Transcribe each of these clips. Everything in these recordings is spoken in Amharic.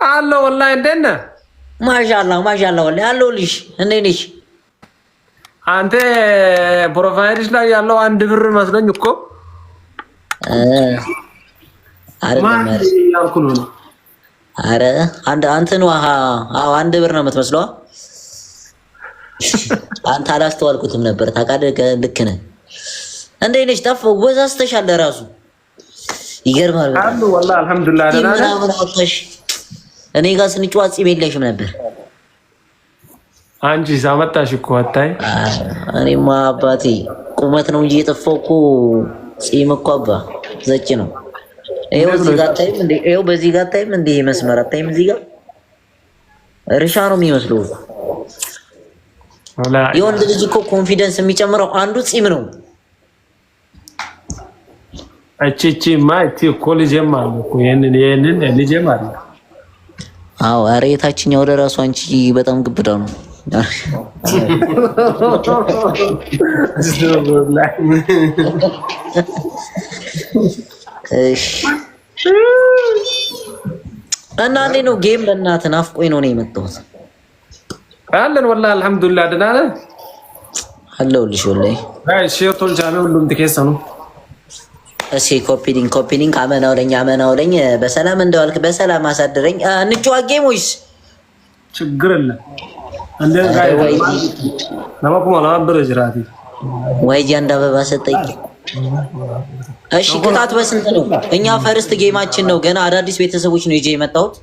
አሎ ወላሂ እንደነ ማሻአላ ወላሂ አለሁልሽ። እንዴት ነሽ? አንተ ፕሮፋይልሽ ላይ ያለው 1 ብር መስሎኝ እኮ አረ አንተ ነው። አዎ 1 ብር ነው የምትመስለው። አንተ አላስተዋልኩትም ነበር ታውቃለህ። ልክ ነህ። እንዴት ነሽ? ጠፋሁ። ወዛስተሻል ለራሱ ይገርማል። አሉ ወላሂ አልሐምዱሊላህ ደህና ነሽ? እኔ ጋር ስንጫወት ጺም የለሽም ነበር። አንቺ ሳመጣሽ እኮ አታይ። እኔማ አባቴ ቁመት ነው እንጂ የጠፋው እኮ ጺም እኮ አባ ዘጭ ነው። ይኸው እዚህ ጋር አታይም እንዴ? ይኸው በዚህ ጋር አታይም እንዴ? መስመር አታይም? እዚህ ጋር እርሻ ነው የሚመስለው። የወንድ ልጅ እኮ ኮንፊደንስ የሚጨምረው አንዱ ጺም ነው። እቺማ እቲ እኮ ልጄም አለ እኮ ይሄንን ልጄም አለ። አዎ ኧረ የታችኛው ወደ ራሱ አንቺ በጣም ግብዳ ነው። እሺ እና እንዴት ነው ጌም? በእናትህ ናፍቆኝ ነው የመጣሁት። አለን ወላሂ አልሐምዱሊላህ ደህና ነህ? አለሁልሽ ወላሂ። አይ ሼርቶል ጃለ ሁሉም ትከሰ ነው። እሺ ኮፒሊንግ አመናው ለኝ በሰላም እንደዋልክ በሰላም አሳድረኝ። እንጫወት ጌም ወይስ ችግር የለም? እንደ ጋር ለማቆም አላበር ጅራቲ ወይ ጃንዳ አበባ ሰጠኝ። እሺ ቅጣት በስንት ነው? እኛ ፈርስት ጌማችን ነው። ገና አዳዲስ ቤተሰቦች ነው ይዤ የመጣሁት።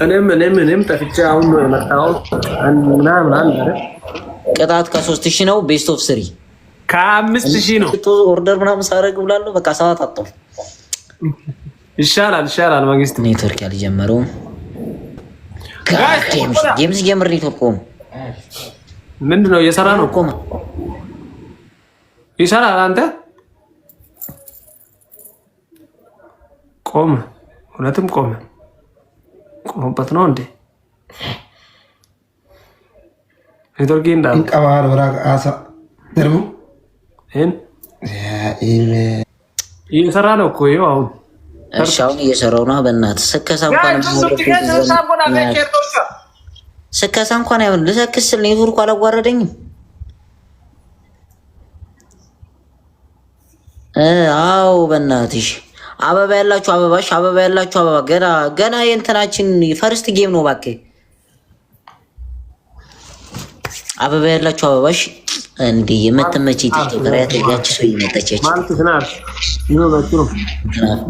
እኔም ጠፍቼ አሁን ነው የመጣሁት። ምናምን አይደል? ቅጣት ከ3000 ነው። ቤስት ኦፍ 3 ከ5000 ነው። ኦርደር ምናምን ሳረግ ብላለሁ። በቃ ሰዓት አጣሁ። ይሻላል። መንግስት ኔትወርክ ያልጀመረው ጌምስ ጀምር። ኔትወርክ ቆም። ምንድነው እየሰራ ነው? ቆም ይሰራል። አንተ ቆም። እውነትም ቆምበት ነው እንዴ? ኔትወርክ እንዳል ቀባር ወራቅ አሳ ደርቡ እየሰራ ነው እኮ ይኸው አሁን። እሺ አሁን እየሰራው ነው። በእናትህ ስከሳ እንኳን አይሆን ልሰክስ ስል ኔትወርኩ አላዋረደኝም። አዎ በእናትሽ አበባ ያላችሁ አበባ ገና የእንትናችን ፈርስት ጌም ነው። እባክህ አበባ ያላችሁ አበባሽ እንዴ የምትመጪ ቲክቶከር ያቺ ሰው እየመጣች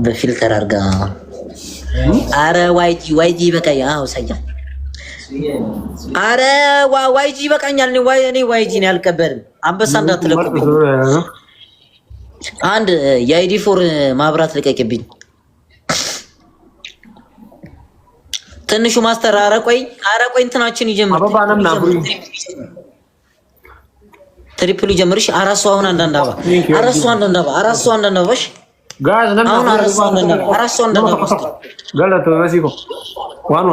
በፊልተር አድርጋ። አረ ዋይጂ በቃኝ። አዎ ሰያ አረ ዋይጂ በቃኛል። እኔ ዋይጂ ነው ያልቀበልም። አንበሳ እንዳትለቁብኝ። አንድ የአይዲ ፎር ማብራት ልቀቅብኝ። ትንሹ ማስተር አረቆይ እንትናችን ይጀምር። ትሪፕሉ ጀምርሽ። አራሱ አሁን አንዳንድ አበባ አራሱ አንዳንድ አበባሽ ጋዝ አሁን አራሱ አንዳንድ አበባ ገለቶ ወሲኮ ዋን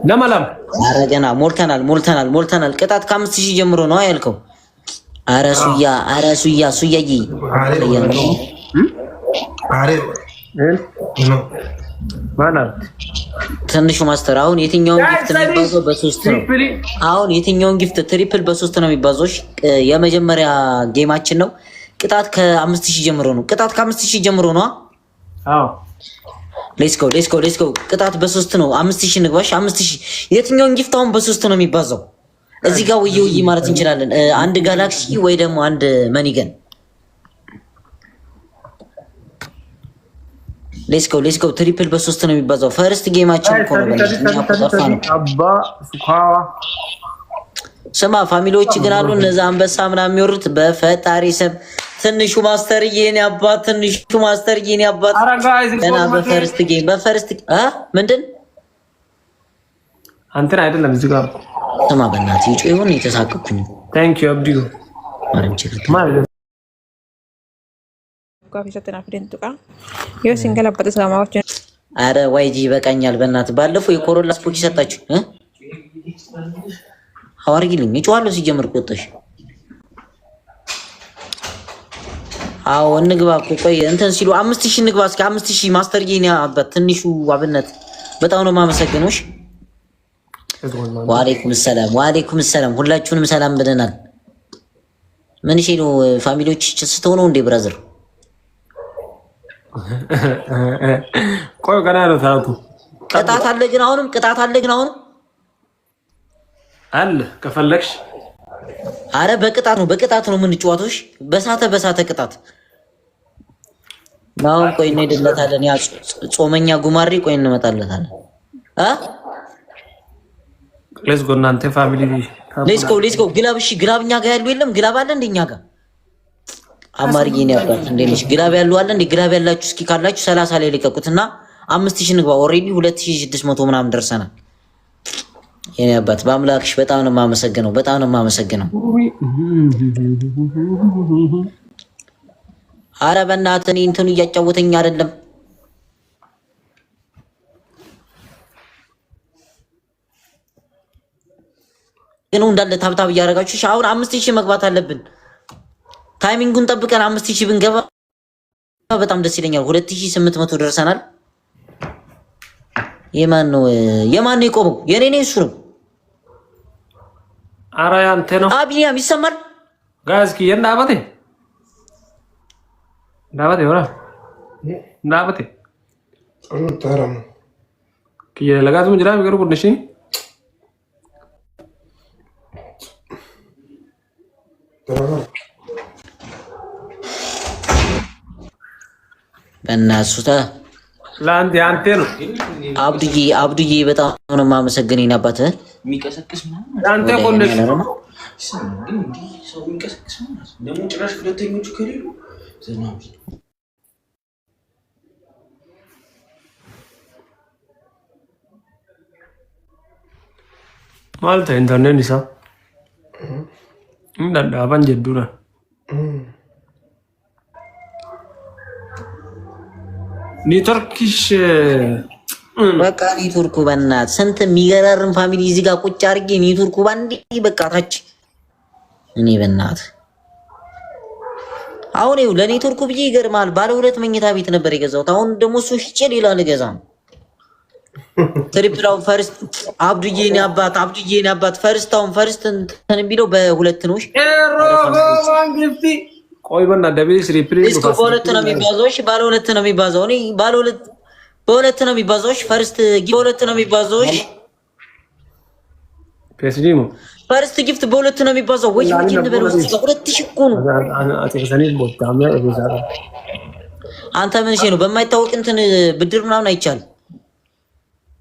ነመላም ኧረ ገና ሞልተናል። ቅጣት ከ5000 ጀምሮ ነው ያልከው። ኧረ ሱያዬ ትንሹ ማስተር አሁን የትኛውን ጊፍት የሚባዘው በ3 ነው። አሁን የትኛውን ጊፍት ትሪፕል በ3 ነው የሚባዘው። የመጀመሪያ ጌማችን ነው። ቅጣት ከ5000 ጀምሮ ነው። አዎ ሌትስ ጎ ቅጣት በ3 ነው። 5000 ንግባሽ። 5000 የትኛውን ጊፍት አሁን በ3 ነው የሚባዘው። እዚህ ጋር ውይ ማለት እንችላለን። አንድ ጋላክሲ ወይ ደግሞ አንድ መኒገን። ሌትስ ጎ ትሪፕል በ3 ነው የሚባዛው። ፈርስት ጌማችን እኮ ነው። ስማ ፋሚሊዎች ግን አሉ እነዛ አንበሳ ምናምን የሚወሩት በፈጣሪ ስም። ትንሹ ማስተርዬ የኔ አባት ገና በፈርስት ጌም ምንድን አንተን አይደለም እዚህ ጋር ስማ በእናትህ ይጮህ ይሁን የተሳቀኩኝ። ታንክ ዩ አብዲዩ ማረም ችግር አረ ዋይጂ ይበቃኛል በእናትህ። ባለፈው የኮሮላ ስፖኪ ሰጣችሁ ሐዋርጊልኝ እጮሃለሁ። ሲጀምር ቆጠሽ አዎ እንግባ እኮ ቆይ እንትን ሲሉ 5000 እንግባ እስኪ 5000 ማስተር ጌኒ አባት ትንሹ አብነት በጣም ነው የማመሰግነው። ወአለይኩም ሰላም ሁላችሁንም ሰላም ብለናል። ምን እሺ ነው ፋሚሊዎች ስትሆኑ እንዴ ብራዘር? ቆይ ገና ነው ታውቱ ቅጣት አለ ግን አሁንም አለ ከፈለግሽ አረ በቅጣት ነው የምንጫወተው። በሳተ ቅጣት ነው። ቆይ እንሄድለታለን። ያ ጾመኛ ጉማሬ ቆይ እንመጣለታለን። ሌትስ ጎ እናንተ ፋሚሊ ሌትስ ጎ ግላብ እኛ ጋር ያሉ የለም። ግላብ አለ እንደኛ ጋር አማርዬ ነው ያባት እንደነሽ ግላብ ያሉ አለ እንዴ? ግላብ ያላችሁ እስኪ ካላችሁ 30 ላይ ልቀቁትና 5000 እንግባ። ኦሬዲ 2600 ምናምን ደርሰናል። የኔ አባት በአምላክሽ በጣም ነው የማመሰግነው። አረ በእናትህ እኔ እንትኑ እያጫወተኝ አይደለም። ግን እንዳለ ታብታብ እያደረጋችሁ አሁን 5000 መግባት አለብን። ታይሚንጉን ጠብቀን 5000 ብንገባ በጣም ደስ ይለኛል። 2800 ደርሰናል። የማን ነው የቆመው? የኔ ነው እሱ ነው። አረ ያንተ ነው። አቢኒያም ይሰማል። ጋዝኪ እንዳባቴ ወራ እንዳባቴ ተራም ከየ ለጋዝ ምንጅራ ቢገሩ ኩንሽ በእናትህ ላንተ ያንተ ነው። አብዱዬ በጣም ነው የማመሰግነኝ አባት። የሚቀሰቅስ አንተ ኮንሽ ግን እንዲህ ሰው የሚቀሰቅስ ደግሞ ጭራሽ ሁለተኞቹ ከሌሉ ዘናም ማልታ ኢንተርኔት ይሳ እንዳዳባን ጀዱራ ኔትወርክሽ በቃ ኔትወርኩ በእናትህ ስንት የሚገራርም ፋሚሊ እዚህ ጋር ቁጭ አድርጌ ኔትወርኩ ባንዴ በቃ ታች እኔ በእናትህ አሁን ይኸው ለኔትወርኩ ብዬ ይገርማል። ባለ 2 መኝታ ቤት ነበር የገዛሁት። አሁን ደግሞ እሱ ሽጬ ሌላ ልገዛ ነው። ትሪፕላው ፈርስት አብዱዬ ነው አባት ፈርስት እንትን ቢለው በ2 ነው። ቆይ በና ደብል ሪፕሌይ ነው በ2 ነው የሚባዛው። እሺ ባለ 2 ነው የሚባዛው። እኔ ባለ 2 በ2 ነው የሚባዛው። እሺ ፈርስት በ2 ነው የሚባዛው። እሺ ፔስዲሞ ፈርስት ጊፍት በ2 ነው የሚባዛው። ወይ ምን በለው 2000 እኮ ነው። አንተ ምን እሺ ነው በማይታወቅ እንትን ብድር ምናምን አይቻልም።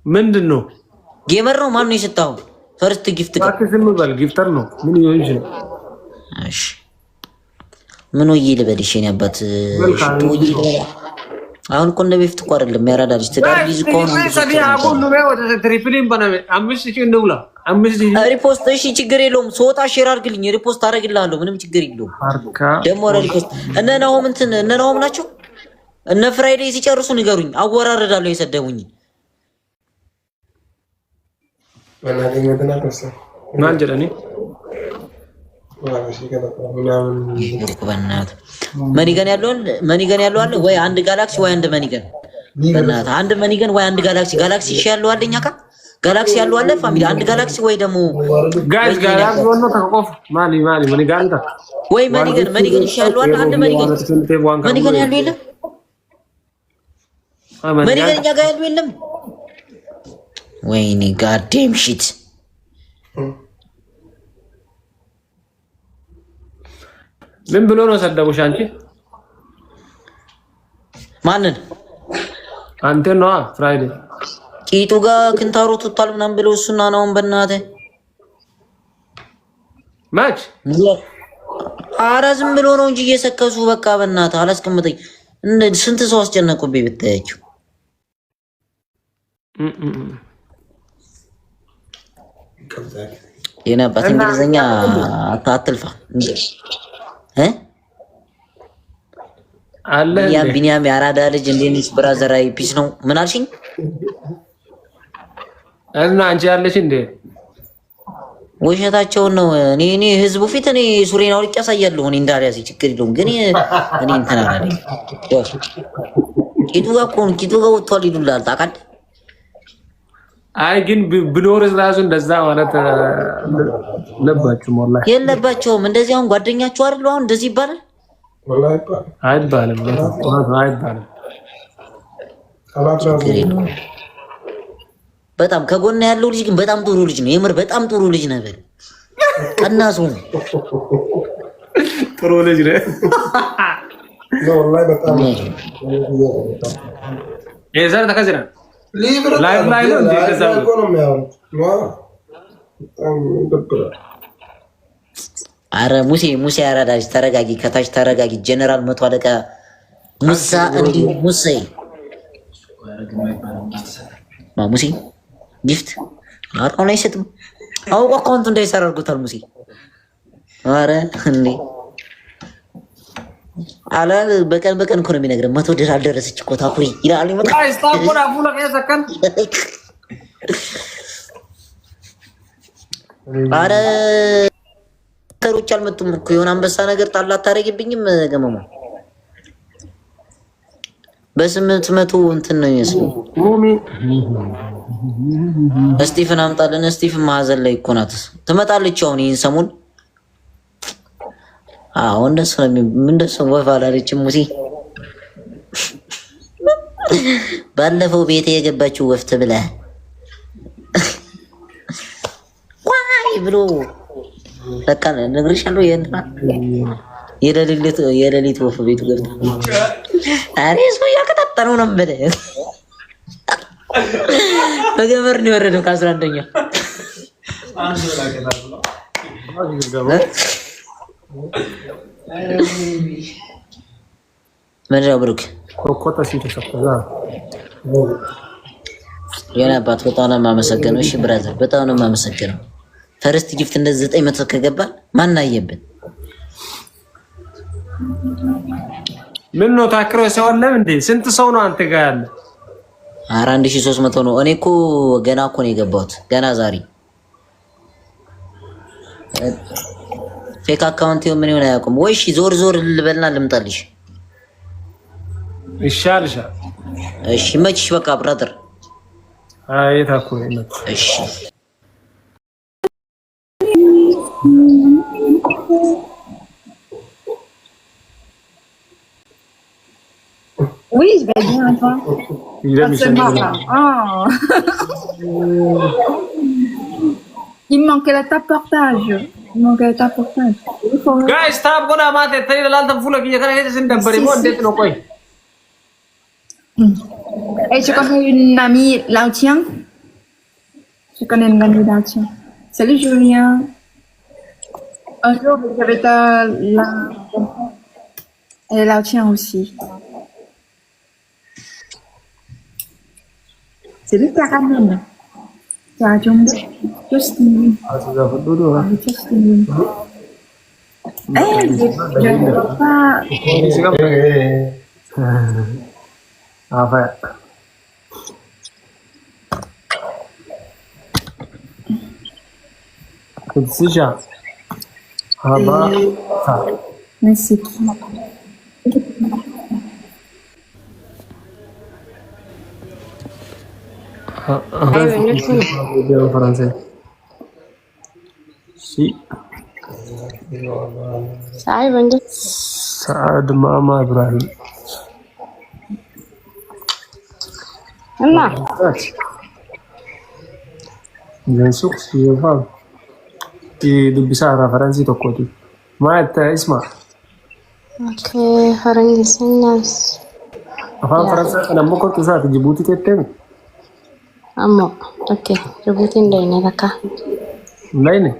ምንድነው ጌመር ነው ማን ነው የሰጣው? ፈርስት ጊፍት ዝም በል ጊፍተር ነው ምን ይሆን ይችላል? እሺ ምን ወይ ልበልሽ የኔ አባት አሁን እኮ እንደ በፊት እኮ አይደለም። ያራዳ ልጅ ትዳር ሊዝ እኮ ነው። ሪፖስት እሺ ችግር የለውም። ሶታ ሼር አድርግልኝ ሪፖስት አደርግልሃለሁ። ምንም ችግር የለውም። ደግሞ ሪፖስት እነ ናሆም ናቸው። እነ ፍራይዴይ ሲጨርሱ ንገሩኝ፣ አወራረዳለሁ የሰደቡኝ ማን ጀለኒ መኒገን ያለው አለ ወይ አንድ ጋላክሲ ወይ አንድ መኒገን በእናትህ አንድ መኒገን ወይ አንድ ጋላክሲ ይሻለው አለኛ ካ ጋላክሲ ያለው አለ ፋሚሊ አንድ ጋላክሲ ወይ ደግሞ ጋይስ ጋላክሲ ወኖ ተቆፍ ማሊ መኒገን ወይ መኒገን ይሻለው አለ አንድ መኒገን ያለው የለም መኒገን እኛ ጋር ያለው የለም። ወይኔ ጋዴም ሺት ምን ብሎ ነው ሰደቡሽ? አንቺ ማንን? አንተ ነው ፍራይዴ ቂጡ ጋር ክንታሮት ወጣል ምናምን ብለው እሱና ነው በእናትህ ማች ኧረ ዝም ብሎ ነው እንጂ እየሰከሱ በቃ በእናትህ አላስቀምጠኝ። ስንት ሰው አስጨነቁብኝ ብታያቸው። የኔ አባት እንግሊዘኛ አትልፋ አለ ቢኒያም ያራዳ ልጅ እንዴት ብራዘር አይ ፒስ ነው። ምን አልሽኝ? እና አንቺ ያለሽ እንዴ ውሸታቸውን ነው። እኔ ህዝቡ ፊት እኔ ሱሬን አውልቄ ያሳያለሁ። እኔ እንዳልያዝ ችግር የለውም ግን እኔ እንትን አላለኝ። ቂጡ ጋር እኮ ቂጡ ጋር ወጥቷል ይሉላል ታውቃለህ። አይ ግን ብኖርስ ራሱ እንደዛ ማለት ለባችሁም ወላሂ የለባቸውም። እንደዚህ አሁን ጓደኛችሁ አይደል? አሁን እንደዚህ ይባላል አይባልም። በጣም ከጎና ያለው ልጅ ግን በጣም ጥሩ ልጅ ነው። የምር በጣም ጥሩ ልጅ ነበር። ቀናሱ ነው። ጥሩ ልጅ ነው። የዘር ተከዝራ ላይቭ ላይ ነው እንደዛ አረ ሙሴ አራዳጅ ተረጋጊ፣ ከታች ተረጋጊ። ጀነራል መቶ አለቃ ሙሳ እንዲሁ ሙሴ ሙሴ ጊፍት አርቆን አይሰጥም። አውቆ አካውንቱ እንዳይሰራ አድርጎታል ሙሴ። አረ እንዴ አላ በቀን እኮ ነው የሚነግረን። $100 አልደረሰች እኮ ታኩሪ ይላል። አረ ከሮች አልመጡም እኮ የሆነ አንበሳ ነገር ጣል አታረጊብኝም ገመሙ በ800 እንትን ነው የሚመስለው። እስቲፍን አምጣልን። እስቲፍን ማዘን ላይ እኮ ናት ትመጣለች አሁን ይሄን ሰሞን። አዎ እንደሱ ወፍ አላለችም ሙሲ። ባለፈው ቤቴ የገባችው ወፍት ብለህ ዋይ ብሎ ለካ ነግሬሻለሁ። የሌሊት ወፍ ቤቱ ገብታ አሬ ሰው ያከታተለው ነው በለ በገመር ነው የወረደው ከ11ኛ ምንድነው ብሩክ ኮኮታ ሲተሰጠዛ የኔ አባት በጣም ነው የማመሰግነው። እሺ ብራዘር በጣም ነው የማመሰግነው። ፈርስት ጊፍት እንደዚህ 900 ከገባ ማን አየብን? ምን ነው ታክሮ ሰው አለ እንዴ? ስንት ሰው ነው አንተ ጋር ያለ? 1300 ነው። እኔ እኮ ገና እኮ ነው የገባሁት ገና ዛሬ። ፌክ አካውንት ምን ይሆን አያውቁም ወይ? እሺ ዞር ልበልና ልምጣልሽ ይሻልሻል። እሺ መችሽ በቃ ብራዘር። አይ ታኩ ነው። እሺ Oui, je vais bien, toi. Oh. Il me manquait la tape portage. Guys, stop gonna mate. Tell the last full of you can hear in the very morning. No point. Et je connais une amie Lautien. Je connais une amie Lautien. Salut Julien. Un jour, j'avais la... Elle est Lautien aussi. C'est le caramel. Justine. Je ne vois pas. Mais c'est qui? francés. Sí. Saad Mama Ibrahim. Allah. Jansuq siyafal. Bisa referensi tokoti. Ma isma. Okay, Faransa nas. Faransa kana moko tusa Djibouti tettem. Amo, okay. Djibouti ndayne raka. Ndayne?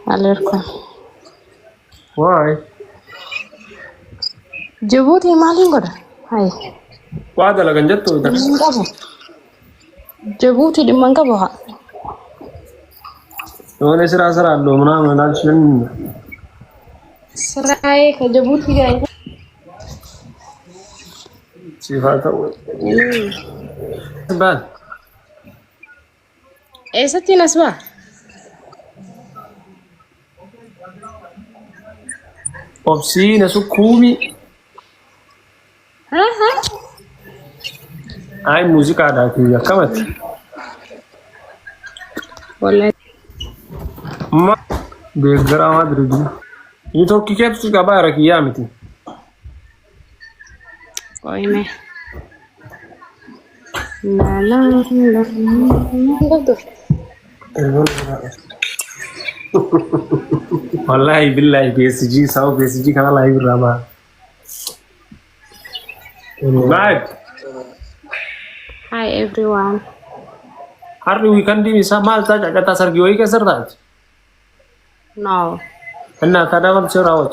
Alerko. Why? Djibouti malingoda. Hai. Wada la ganjatto da. Djibouti di mangabo ha. የሆነ ስራ አለው ምናምን አልሽን? ስራዬ ከጅቡቲ ጋር ሲፋታው ባል ኤሰቲ ነስባ obsiina sukkuumi. Ay muuziqaadhaati akkamatti. Ma deeggaraa Madrid. Inni tokki keebsi qabaa irra kiyyaa miti. Oime. La. Wallahi billahi PSG sao PSG kana live raba. Right. Hi everyone. Hari weekend ini sama alta kata sargi woi ke serta. No. Enna kada wan serawat.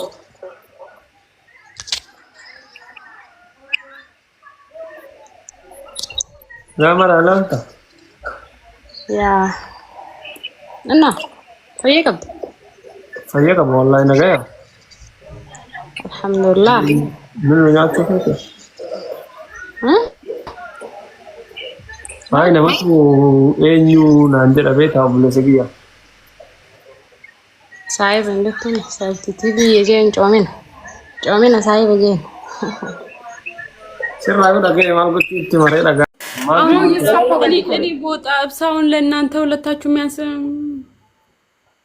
Gamar alanta. Yeah. Enna. Fayakab. Fayakab wallahi nagaya. Alhamdulillah. Min nyatu ke. Ay nama tu enyu nanti ada beta boleh segia. Saya bentuk tu ni. Saya TV je yang Cuamin saya aja. Sirlagu dah ke malu tu mare dah. እኔ ቦታ አብሳውን ለእናንተ ሁለታችሁ የሚያስም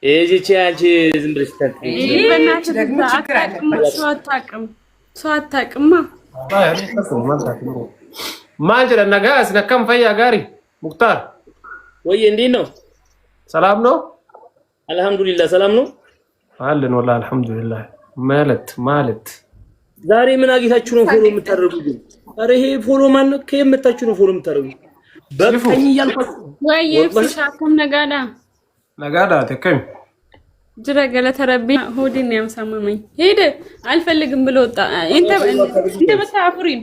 እዚች አንቺ ዝም ብለሽ ሰው አታውቅማ። ማን ጀለ ነጋስ ነከም ፈያ ጋሪ ሙክታር ወይ እንዴት ነው? ሰላም ነው? አልহামዱሊላህ ሰላም ነው አለን ወላሂ አልহামዱሊላህ። ማለት ዛሬ ምን አግኝታችሁ ነው ፎሎ የምታደርጉት? አረ ይሄ ፎሎ ማን ነው? ከየመታችሁ ነው ፎሎ የምታደርጉት? በቀኝ እያልኳችሁ ወይ ፍሻከም ነጋዳ ተከም ጅራ ገለተ ረቢ ሆዲን ያምሳመመኝ ሄደ አልፈልግም ብሎ ወጣ። እንተ በታፍሪን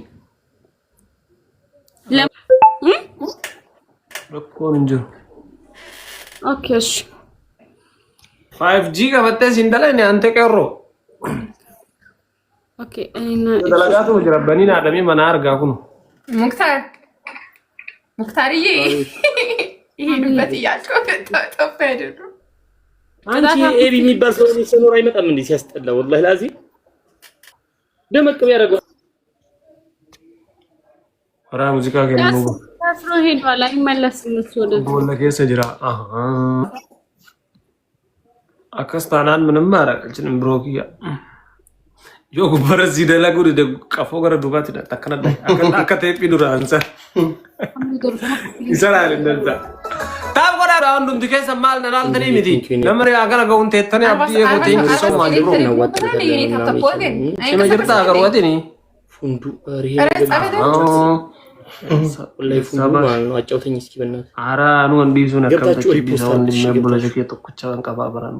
ለኮን እንጂ ኦኬ እሺ 5G ከመጣስ እንደላይ አንተ ቀሮ ኦኬ አይና ደላጋቱ ጀረበኒና አደሚ መናር ጋኩኑ ሙክታርዬ ይሄንበት ያልከው ተጠፋ አይደሉ? አንቺ ኤቢ የሚባል ሰው ሲኖር አይመጣም እንዴ? ሲያስጠላ ወላሂ ላዚ ደመቅ ቢያደርገው ራ ሙዚቃ ገኑ ታፍሮ ሄዷል። አይመለስም እሱ ወደ ወላ ከሰ ጅራ አከስታናን ምንም አራቀልችን ብሮኪያ Yo gubarasi dalagu de kafo gara dubat da takana da aka tepi dura ansa isara lenza tab gora round dum dike samal na dal tani miti namre agala ga unte tane abdi e gote ni so ma bro na wat sima jirta agar wati ni fundu riya wallahi fundu mal no achautኝ እስኪ በእናትህ ara anu ndisu na kam ta kibi so ndi membula jeke to kuchawan kababaran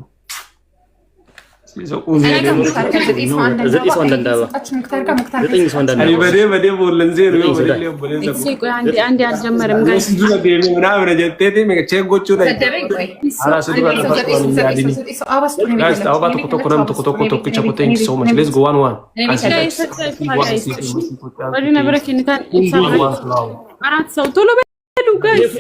በደ ቦለን ዜሮ አንድ አልጀመረም ጋይስ አራት ሰው ቶሎ በሉ ጋይስ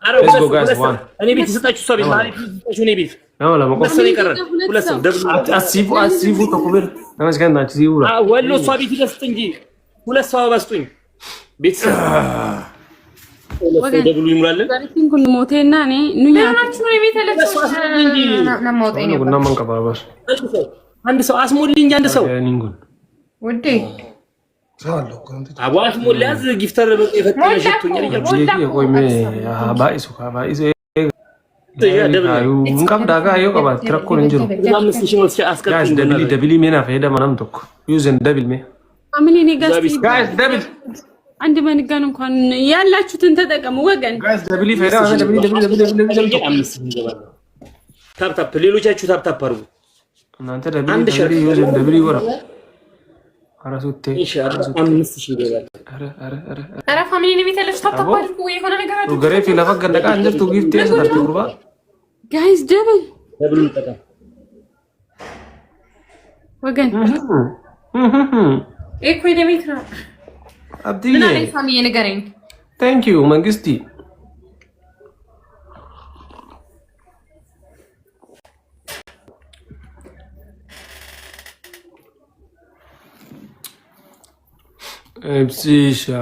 Let's go guys one. እኔ ቤት ተሰጣችሁ ሰው ቤት ማለት ተሰጣችሁ እኔ ቤት ነው ለማቆም ይቀር ሁለት ሰው ደብል አሲፉ ተቆበል ለማስገን ናችሁ ሲውራ ወሎ ሰው ቤት ይደስጥ እንጂ ሁለት ሰው አባስጡኝ ቤት ወገን ደብሉ ይሙላልን ጋሪቲን ኩን ሞቴና እኔ ኑያችሁ ነው ቤት ለሰው ነው ሞቴ ነው ቡና መንቀባባሽ አንድ ሰው አስሞልኝ አንድ ሰው ኒንጉን ውዴ አዋሽ ሞላዝ ጊፍተር የፈጠነ ሽቶኛል ይያል የቆይሜ ባይሱ እንቀም ዳጋ አየው ቀባት ትረኮን እንጅሩ ጋይስ ደብሊ ሜና ፈሄደ ማናም ተኩ ዩዘን ደብል ሜ አምን እኔ ጋይስ ደብል አንድ መንጋን እንኳን ያላችሁትን ተጠቀሙ ወገን ጋይስ ደብሊ ፈሄደ ደብል ታፕ ታፕ ሌሎቻችሁ ታፕ ታፕ አርጉ እናንተ ደብል ዩዘን ደብል ይወራ አራሱቴ ኢንሻአላህ 5000 ይገባል አረ ፋሚሊ ነው ቤተለሽ ታጣባልኩ የሆነ ነገር አድርጉ ገሬ ፊ ለፈገ ደቃ እንጀርቱ ጊፍት ያሰጣችሁ ጉርባ ጋይስ ደብል ተጠቀም ወገን እኮ የቤት ነው አብዲ ምን አለኝ ፋሚሊ ንገረኝ ታንክ ዩ መንግስቲ Ebsisha.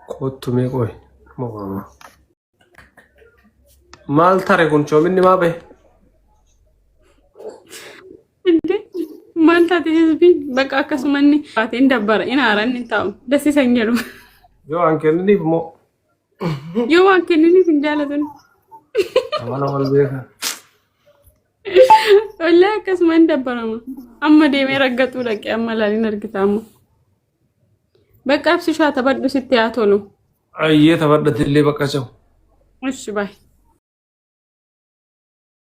Kottu me qoy. Mama. Mal tare kun choominni maa bahe? Maal taate hizbi bakka akkasumanni baateen dabbara ina haran hin taa'u dasiisan jedhu. Yoo waan kenniniif moo? Yoo waan kenniniif hin jaalatun. Amala wal beekan. Wallahi akkasuman dabbarama. Amma deemee raggatuu dhaqee amma laaliin argita amma. Bakka absishaa taphadhu sitti haa tolu. Ayyee taphadhatillee bakka cawu. Ishi baay.